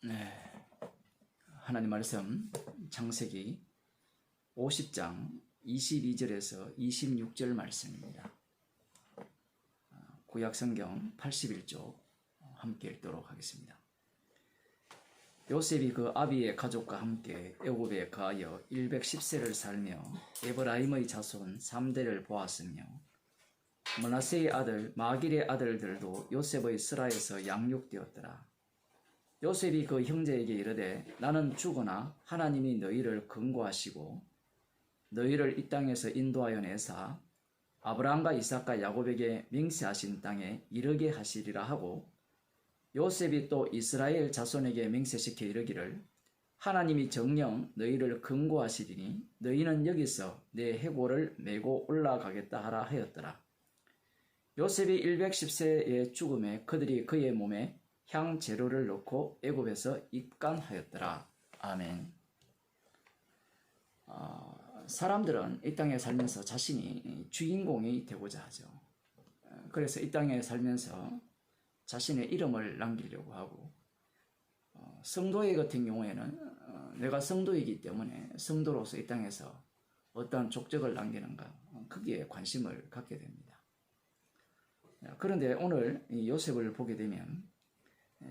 네, 하나님 말씀 창세기 50장 22절에서 26절 말씀입니다. 구약성경 81쪽 함께 읽도록 하겠습니다. 요셉이 그 아비의 가족과 함께 애굽에 가하여 110세를 살며 에브라임의 자손 3대를 보았으며 므낫세의 아들 마길의 아들들도 요셉의 스라에서 양육되었더라. 요셉이 그 형제에게 이르되 나는 죽으나 하나님이 너희를 근고하시고 너희를 이 땅에서 인도하여 내사 아브라함과 이삭과 야곱에게 맹세하신 땅에 이르게 하시리라 하고, 요셉이 또 이스라엘 자손에게 맹세시켜 이르기를 하나님이 정녕 너희를 근고하시리니 너희는 여기서 내 해골을 메고 올라가겠다 하라 하였더라. 요셉이 110세의 죽음에 그들이 그의 몸에 향 재료를 넣고 애굽에서 입간하였더라. 아멘. 사람들은 이 땅에 살면서 자신이 주인공이 되고자 하죠. 그래서 이 땅에 살면서 자신의 이름을 남기려고 하고, 성도의 같은 경우에는 내가 성도이기 때문에 성도로서 이 땅에서 어떠한 족적을 남기는가, 거기에 관심을 갖게 됩니다. 그런데 오늘 이 요셉을 보게 되면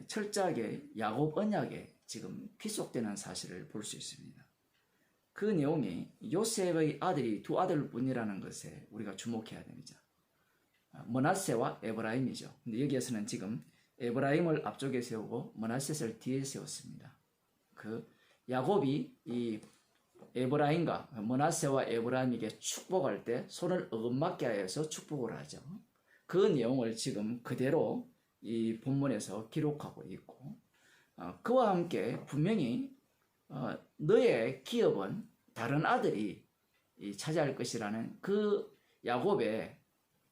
철저하게 야곱 언약에 지금 귀속되는 사실을 볼 수 있습니다. 그 내용이 요셉의 아들이 두 아들뿐이라는 것에 우리가 주목해야 됩니다. 므낫세와 에브라임이죠. 근데 여기에서는 지금 에브라임을 앞쪽에 세우고 므낫셋을 뒤에 세웠습니다. 그 야곱이 이 에브라임과 므낫세와 에브라임에게 축복할 때 손을 어긋맞게 하여서 축복을 하죠. 그 내용을 지금 그대로 이 본문에서 기록하고 있고, 그와 함께 분명히 너의 기업은 다른 아들이 차지할 것이라는 그 야곱의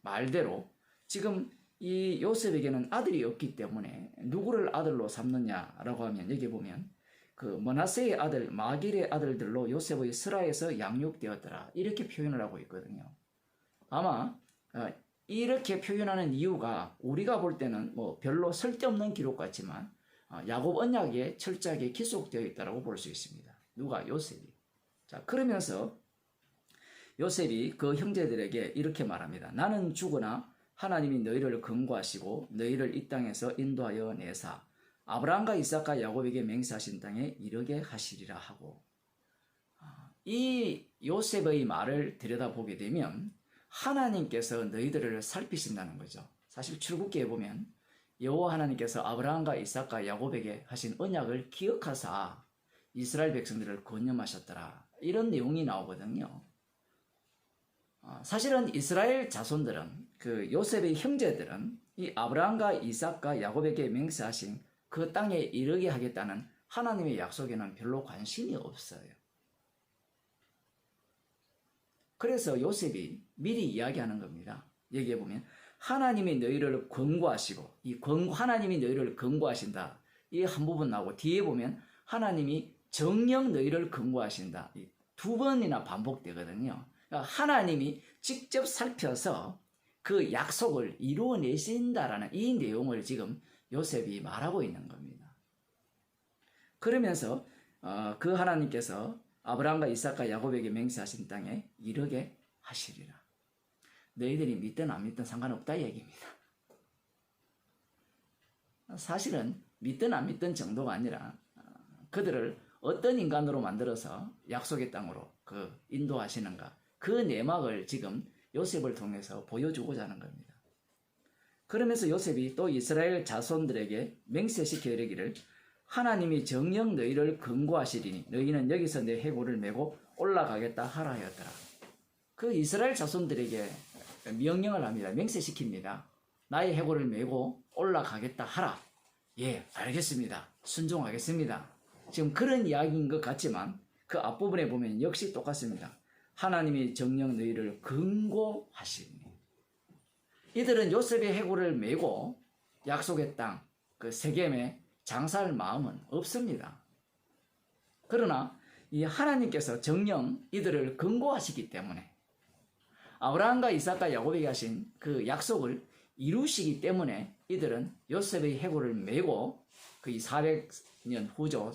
말대로 지금 이 요셉에게는 아들이 없기 때문에 누구를 아들로 삼느냐라고 하면, 여기 보면 그 므낫세의 아들 마길의 아들들로 요셉의 스라에서 양육되었더라, 이렇게 표현을 하고 있거든요. 아마 이렇게 표현하는 이유가 우리가 볼 때는 뭐 별로 쓸데없는 기록 같지만 야곱 언약에 철저하게 기록되어 있다고 볼 수 있습니다. 누가? 요셉이. 자, 그러면서 요셉이 그 형제들에게 이렇게 말합니다. 나는 죽으나 하나님이 너희를 근고하시고 너희를 이 땅에서 인도하여 내사 아브라함과 이삭과 야곱에게 맹세하신 땅에 이르게 하시리라 하고, 이 요셉의 말을 들여다보게 되면 하나님께서 너희들을 살피신다는 거죠. 사실 출애굽기에 보면 여호와 하나님께서 아브라함과 이삭과 야곱에게 하신 언약을 기억하사 이스라엘 백성들을 건념하셨더라, 이런 내용이 나오거든요. 사실은 이스라엘 자손들은, 그 요셉의 형제들은 이 아브라함과 이삭과 야곱에게 맹세하신 그 땅에 이르게 하겠다는 하나님의 약속에는 별로 관심이 없어요. 그래서 요셉이 미리 이야기하는 겁니다. 여기에 보면 하나님이 너희를 권고하시고, 하나님이 너희를 권고하신다, 이 한 부분 나오고, 뒤에 보면 하나님이 정녕 너희를 권고하신다, 두 번이나 반복되거든요. 그러니까 하나님이 직접 살펴서 그 약속을 이루어내신다라는 이 내용을 지금 요셉이 말하고 있는 겁니다. 그러면서 그 하나님께서 아브라함과 이삭과 야곱에게 맹세하신 땅에 이르게 하시리라. 너희들이 믿든 안 믿든 상관없다 얘기입니다. 사실은 믿든 안 믿든 정도가 아니라 그들을 어떤 인간으로 만들어서 약속의 땅으로 인도하시는가, 그 내막을 지금 요셉을 통해서 보여주고자 하는 겁니다. 그러면서 요셉이 또 이스라엘 자손들에게 맹세시켜 이르기를 하나님이 정녕 너희를 근고하시리니 너희는 여기서 내 해골을 메고 올라가겠다 하라 하였더라. 그 이스라엘 자손들에게 명령을 합니다. 맹세시킵니다. 나의 해골을 메고 올라가겠다 하라. 예, 알겠습니다. 순종하겠습니다. 지금 그런 이야기인 것 같지만 그 앞부분에 보면 역시 똑같습니다. 하나님이 정녕 너희를 근고하시니. 이들은 요셉의 해골을 메고 약속의 땅, 그 세겜에 장사할 마음은 없습니다. 그러나 이 하나님께서 정녕 이들을 근고하시기 때문에, 아브라함과 이삭과 야곱에게 하신 그 약속을 이루시기 때문에 이들은 요셉의 해골을 메고 거의 400년 후죠.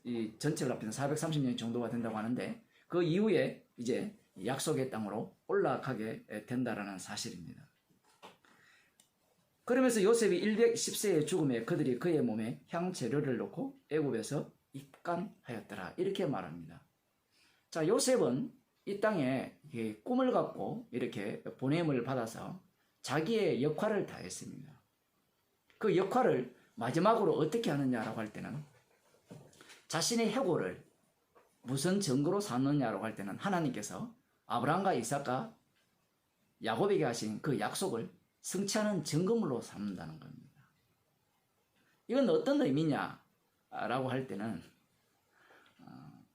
이 전체를 합해서 430년 정도가 된다고 하는데 그 이후에 이제 약속의 땅으로 올라가게 된다라는 사실입니다. 그러면서 요셉이 110세의 죽음에 그들이 그의 몸에 향재료를 넣고 애굽에서 입간하였더라. 이렇게 말합니다. 자, 요셉은 이 땅에 꿈을 갖고 이렇게 보냄을 받아서 자기의 역할을 다했습니다. 그 역할을 마지막으로 어떻게 하느냐라고 할 때는 자신의 해골을 무슨 증거로 삼느냐라고 할 때는 하나님께서 아브라함과 이삭과 야곱에게 하신 그 약속을 성취하는 증거물로 삼는다는 겁니다. 이건 어떤 의미냐라고 할 때는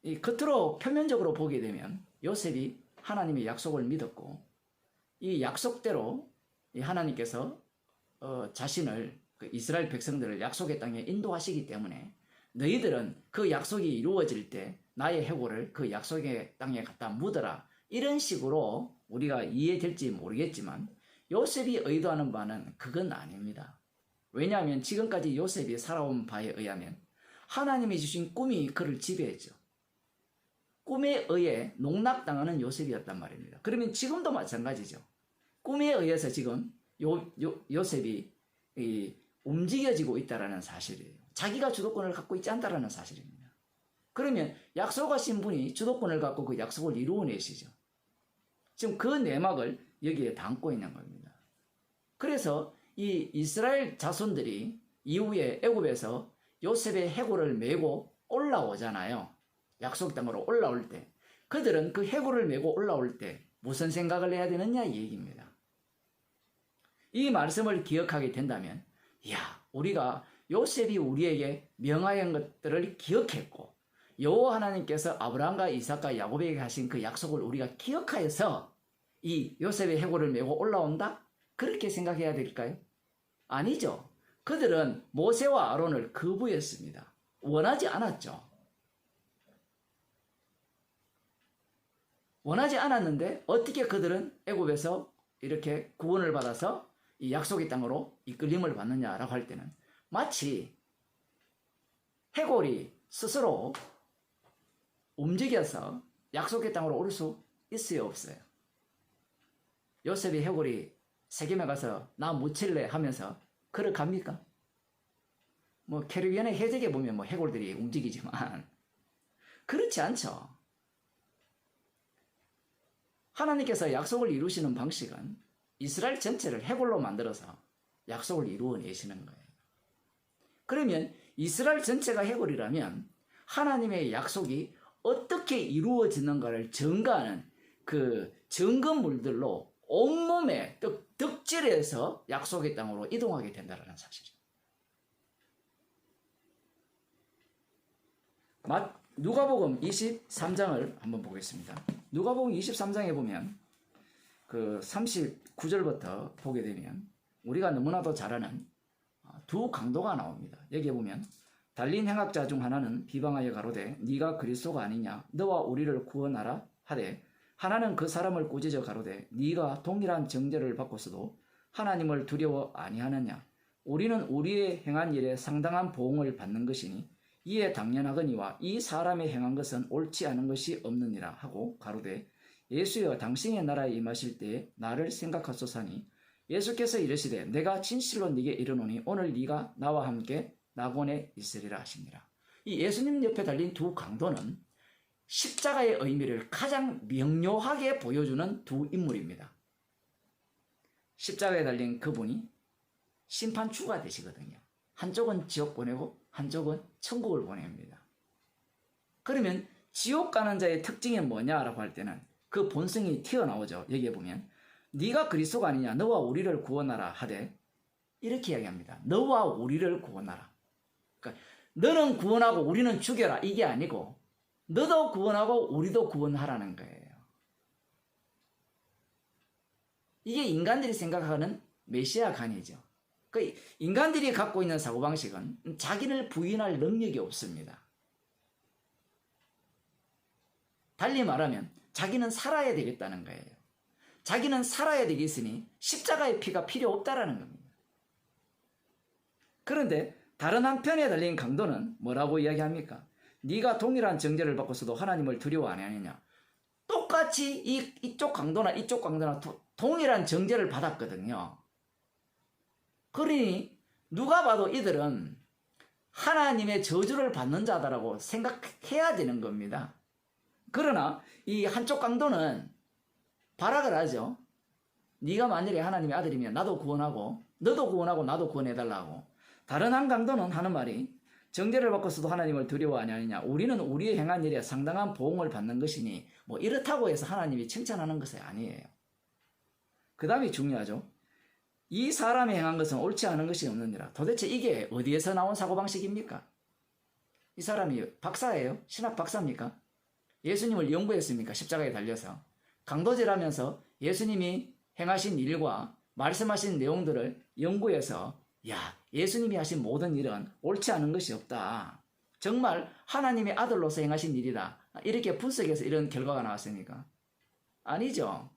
이 겉으로 표면적으로 보게 되면 요셉이 하나님의 약속을 믿었고 이 약속대로 이 하나님께서 자신을 그 이스라엘 백성들을 약속의 땅에 인도하시기 때문에 너희들은 그 약속이 이루어질 때 나의 해골을 그 약속의 땅에 갖다 묻어라. 이런 식으로 우리가 이해될지 모르겠지만 요셉이 의도하는 바는 그건 아닙니다. 왜냐하면 지금까지 요셉이 살아온 바에 의하면 하나님이 주신 꿈이 그를 지배했죠. 꿈에 의해 농락당하는 요셉이었단 말입니다. 그러면 지금도 마찬가지죠. 꿈에 의해서 지금 요셉이 움직여지고 있다는 사실이에요. 자기가 주도권을 갖고 있지 않다는 사실입니다. 그러면 약속하신 분이 주도권을 갖고 그 약속을 이루어내시죠. 지금 그 내막을 여기에 담고 있는 겁니다. 그래서 이 이스라엘 자손들이 이후에 애굽에서 요셉의 해골을 메고 올라오잖아요. 약속 땅으로 올라올 때 그들은 그 해골을 메고 올라올 때 무슨 생각을 해야 되느냐 이 얘기입니다. 이 말씀을 기억하게 된다면 우리가 요셉이 우리에게 명하신 것들을 기억했고 여호와 하나님께서 아브라함과 이삭과 야곱에게 하신 그 약속을 우리가 기억하여서 이 요셉의 해골을 메고 올라온다? 그렇게 생각해야 될까요? 아니죠. 그들은 모세와 아론을 거부했습니다. 원하지 않았죠. 원하지 않았는데 어떻게 그들은 애굽에서 이렇게 구원을 받아서 이 약속의 땅으로 이끌림을 받느냐라고 할 때는 마치 해골이 스스로 움직여서 약속의 땅으로 올 수 있어요, 없어요? 요셉이 해골이 세겜에 가서 나 묻힐래 하면서 걸어갑니까? 뭐 캐리비안의 해적에 보면 뭐 해골들이 움직이지만 그렇지 않죠. 하나님께서 약속을 이루시는 방식은 이스라엘 전체를 해골로 만들어서 약속을 이루어내시는 거예요. 그러면 이스라엘 전체가 해골이라면 하나님의 약속이 어떻게 이루어지는가를 증거하는 그 증거물들로 온몸에 덕질해서 약속의 땅으로 이동하게 된다는 사실입니다. 누가복음 23장을 한번 보겠습니다. 누가복음 23장에 보면 그 39절부터 보게 되면 우리가 너무나도 잘 아는 두 강도가 나옵니다. 여기에 보면 달린 행악자 중 하나는 비방하여 가로되 네가 그리스도가 아니냐 너와 우리를 구원하라 하되 하나는 그 사람을 꾸짖어 가로되 네가 동일한 정죄를 받고서도 하나님을 두려워 아니하느냐 우리는 우리의 행한 일에 상당한 보응을 받는 것이니 이에 당연하거니와 이 사람의 행한 것은 옳지 않은 것이 없느니라 하고 가로되 예수여 당신의 나라에 임하실 때에 나를 생각하소서니 예수께서 이르시되 내가 진실로 네게 이르노니 오늘 네가 나와 함께 낙원에 있으리라 하시니라. 이 예수님 옆에 달린 두 강도는 십자가의 의미를 가장 명료하게 보여주는 두 인물입니다. 십자가에 달린 그분이 심판주가 되시거든요. 한쪽은 지옥 보내고 한쪽은 천국을 보냅니다. 그러면 지옥 가는 자의 특징이 뭐냐라고 할 때는 그 본성이 튀어나오죠. 여기에 보면 네가 그리스도가 아니냐 너와 우리를 구원하라 하되 이렇게 이야기합니다. 너와 우리를 구원하라. 그러니까 너는 구원하고 우리는 죽여라 이게 아니고 너도 구원하고 우리도 구원하라는 거예요. 이게 인간들이 생각하는 메시아 간이죠. 그 인간들이 갖고 있는 사고방식은 자기를 부인할 능력이 없습니다. 달리 말하면 자기는 살아야 되겠다는 거예요. 자기는 살아야 되겠으니 십자가의 피가 필요 없다라는 겁니다. 그런데 다른 한편에 달린 강도는 뭐라고 이야기합니까? 네가 동일한 정죄를 받고서도 하나님을 두려워 안 하느냐. 똑같이 이쪽 강도나 이쪽 강도나 동일한 정죄를 받았거든요. 그러니 누가 봐도 이들은 하나님의 저주를 받는 자다라고 생각해야 되는 겁니다. 그러나 이 한쪽 강도는 발악을 하죠. 네가 만일에 하나님의 아들이면 나도 구원하고 너도 구원하고 나도 구원해달라고. 다른 한 강도는 하는 말이 정죄를 받고서도 하나님을 두려워 아니하느냐. 우리는 우리의 행한 일에 상당한 보응을 받는 것이니 뭐 이렇다고 해서 하나님이 칭찬하는 것이 아니에요. 그 다음이 중요하죠. 이 사람이 행한 것은 옳지 않은 것이 없느니라. 도대체 이게 어디에서 나온 사고방식입니까? 이 사람이 박사예요? 신학 박사입니까? 예수님을 연구했습니까? 십자가에 달려서. 강도질하면서 예수님이 행하신 일과 말씀하신 내용들을 연구해서 야, 예수님이 하신 모든 일은 옳지 않은 것이 없다. 정말 하나님의 아들로서 행하신 일이다. 이렇게 분석해서 이런 결과가 나왔습니까? 아니죠.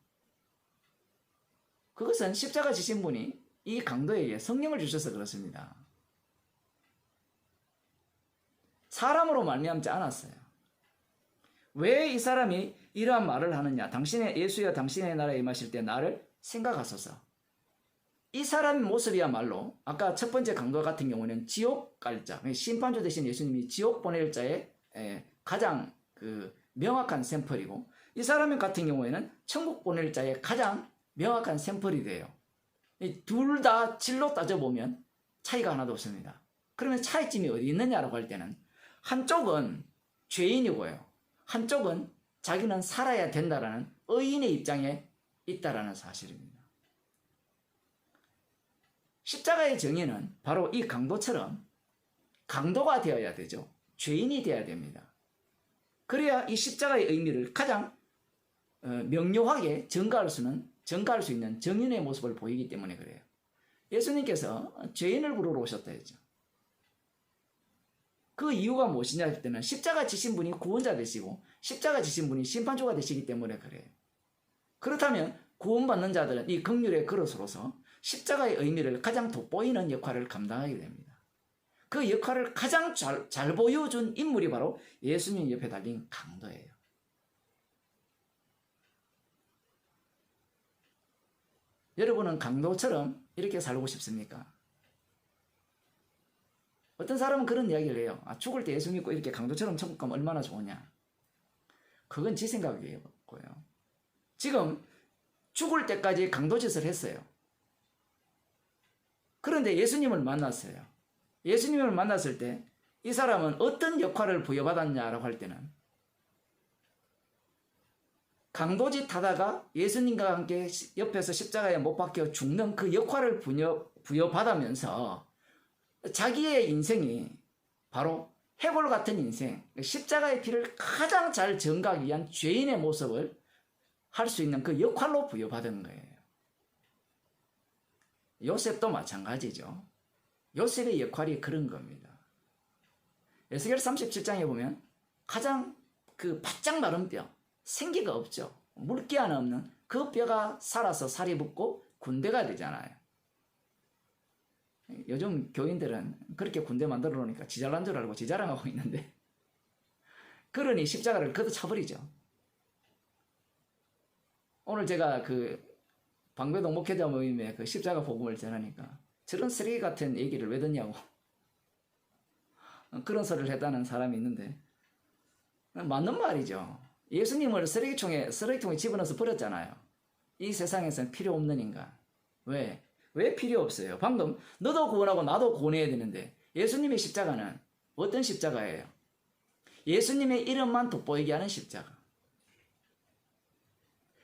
그것은 십자가 지신 분이 이 강도에게 성령을 주셔서 그렇습니다. 사람으로 말미암지 않았어요. 왜 이 사람이 이러한 말을 하느냐? 당신의 예수여 당신의 나라에 임하실 때 나를 생각하소서. 이 사람의 모습이야말로 아까 첫 번째 강도 같은 경우는 지옥 갈 자, 심판주 대신 예수님이 지옥 보낼 자의 가장 명확한 샘플이고, 이 사람 같은 경우에는 천국 보낼 자의 가장 명확한 샘플이 돼요. 둘 다 질로 따져보면 차이가 하나도 없습니다. 그러면 차이점이 어디 있느냐라고 할 때는 한쪽은 죄인이고요. 한쪽은 자기는 살아야 된다라는 의인의 입장에 있다라는 사실입니다. 십자가의 정의는 바로 이 강도처럼 강도가 되어야 되죠. 죄인이 되어야 됩니다. 그래야 이 십자가의 의미를 가장 명료하게 전가할 수 있는 정인의 모습을 보이기 때문에 그래요. 예수님께서 죄인을 부르러 오셨다 했죠. 그 이유가 무엇이냐 할 때는 십자가 지신 분이 구원자 되시고 십자가 지신 분이 심판주가 되시기 때문에 그래요. 그렇다면 구원받는 자들은 이 긍휼의 그릇으로서 십자가의 의미를 가장 돋보이는 역할을 감당하게 됩니다. 그 역할을 가장 잘 보여준 인물이 바로 예수님 옆에 달린 강도예요. 여러분은 강도처럼 이렇게 살고 싶습니까? 어떤 사람은 그런 이야기를 해요. 죽을 때 예수 믿고 이렇게 강도처럼 천국 가면 얼마나 좋으냐. 그건 지 생각이고요. 지금 죽을 때까지 강도짓을 했어요. 그런데 예수님을 만났어요. 예수님을 만났을 때 이 사람은 어떤 역할을 부여받았냐라고 할 때는 강도짓 하다가 예수님과 함께 옆에서 십자가에 못 박혀 죽는 그 역할을 부여받으면서 자기의 인생이 바로 해골 같은 인생, 십자가의 피를 가장 잘 전가하기 위한 죄인의 모습을 할 수 있는 그 역할로 부여받은 거예요. 요셉도 마찬가지죠. 요셉의 역할이 그런 겁니다. 에스겔 37장에 보면 가장 바짝 마른 뼈, 생기가 없죠. 물기 하나 없는 그 뼈가 살아서 살이 붙고 군대가 되잖아요. 요즘 교인들은 그렇게 군대 만들어 놓으니까 지잘난 줄 알고 지자랑하고 있는데, 그러니 십자가를 걷어차버리죠. 오늘 제가 방배동 목회자 모임에 십자가 복음을 전하니까 저런 쓰레기 같은 얘기를 왜 듣냐고 그런 소리를 했다는 사람이 있는데, 맞는 말이죠. 예수님을 쓰레기통에 집어넣어서 버렸잖아요. 이 세상에서는 필요 없는 인간. 왜 필요 없어요? 방금 너도 구원하고 나도 구원해야 되는데 예수님의 십자가는 어떤 십자가예요? 예수님의 이름만 돋보이게 하는 십자가.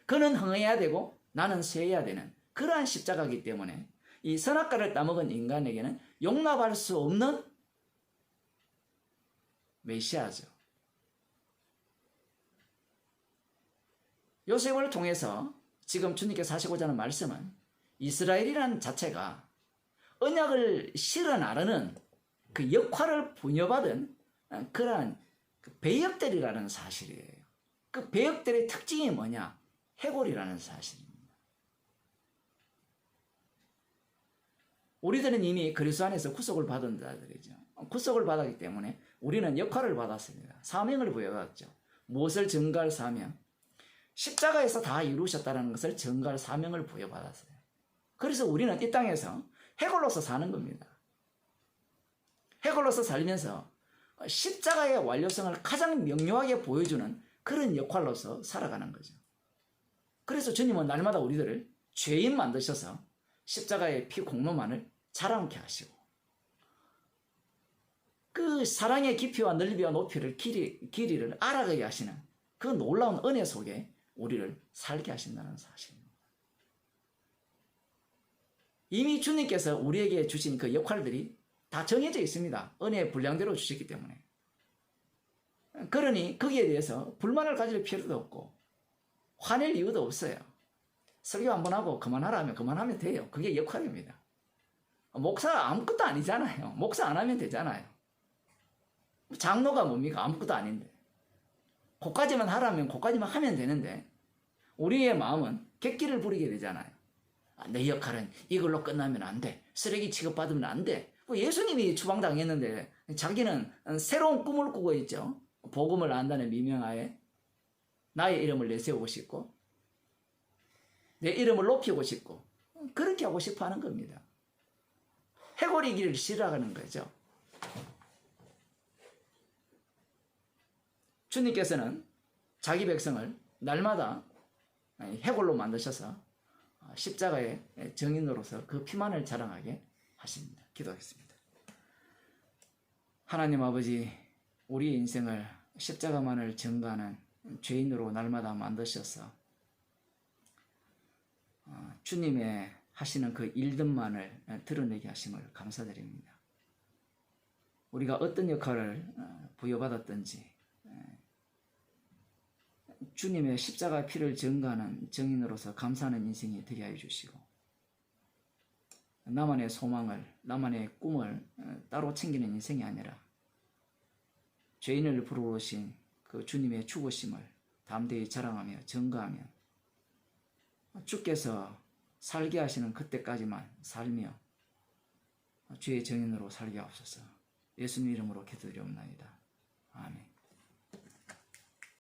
그는 흥해야 되고 나는 쇠해야 되는 그러한 십자가이기 때문에 이 선악과를 따먹은 인간에게는 용납할 수 없는 메시아죠. 요셉을 통해서 지금 주님께서 하시고자 하는 말씀은 이스라엘이라는 자체가 언약을 실어 나르는 그 역할을 부여받은 그러한 배역들이라는 사실이에요. 그 배역들의 특징이 뭐냐? 해골이라는 사실입니다. 우리들은 이미 그리스도 안에서 구속을 받은 자들이죠. 구속을 받았기 때문에 우리는 역할을 받았습니다. 사명을 부여받았죠. 무엇을 증거할 사명? 십자가에서 다 이루셨다는 것을 증거할 사명을 부여받았어요. 그래서 우리는 이 땅에서 해골로서 사는 겁니다. 해골로서 살면서 십자가의 완료성을 가장 명료하게 보여주는 그런 역할로서 살아가는 거죠. 그래서 주님은 날마다 우리들을 죄인 만드셔서 십자가의 피 공로만을 자랑케 하시고 그 사랑의 깊이와 넓이와 높이를 길이를 알아가게 하시는 그 놀라운 은혜 속에 우리를 살게 하신다는 사실입니다. 이미 주님께서 우리에게 주신 그 역할들이 다 정해져 있습니다. 은혜의 분량대로 주셨기 때문에. 그러니 거기에 대해서 불만을 가질 필요도 없고 화낼 이유도 없어요. 설교 한번 하고 그만하라면 그만하면 돼요. 그게 역할입니다. 목사가 아무것도 아니잖아요. 목사 안 하면 되잖아요. 장로가 뭡니까? 아무것도 아닌데. 그까지만 하라면 그까지만 하면 되는데 우리의 마음은 객기를 부리게 되잖아요. 내 역할은 이걸로 끝나면 안 돼. 쓰레기 취급받으면 안 돼. 예수님이 추방당했는데 자기는 새로운 꿈을 꾸고 있죠. 복음을 안다는 미명하에 나의 이름을 내세우고 싶고 내 이름을 높이고 싶고 그렇게 하고 싶어 하는 겁니다. 해골이기를 싫어하는 거죠. 주님께서는 자기 백성을 날마다 해골로 만드셔서 십자가의 증인으로서 그 피만을 자랑하게 하십니다. 기도하겠습니다. 하나님 아버지, 우리의 인생을 십자가만을 증거하는 죄인으로 날마다 만드셔서 주님의 하시는 그 일들만을 드러내게 하심을 감사드립니다. 우리가 어떤 역할을 부여받았든지 주님의 십자가 피를 증거하는 증인으로서 감사하는 인생이 되게 하여 주시고 나만의 소망을, 나만의 꿈을 따로 챙기는 인생이 아니라 죄인을 부르신 그 주님의 죽으심을 담대히 자랑하며 증거하며 주께서 살게 하시는 그때까지만 살며 주의 증인으로 살게 하옵소서. 예수님 이름으로 기도드리옵나이다. 아멘.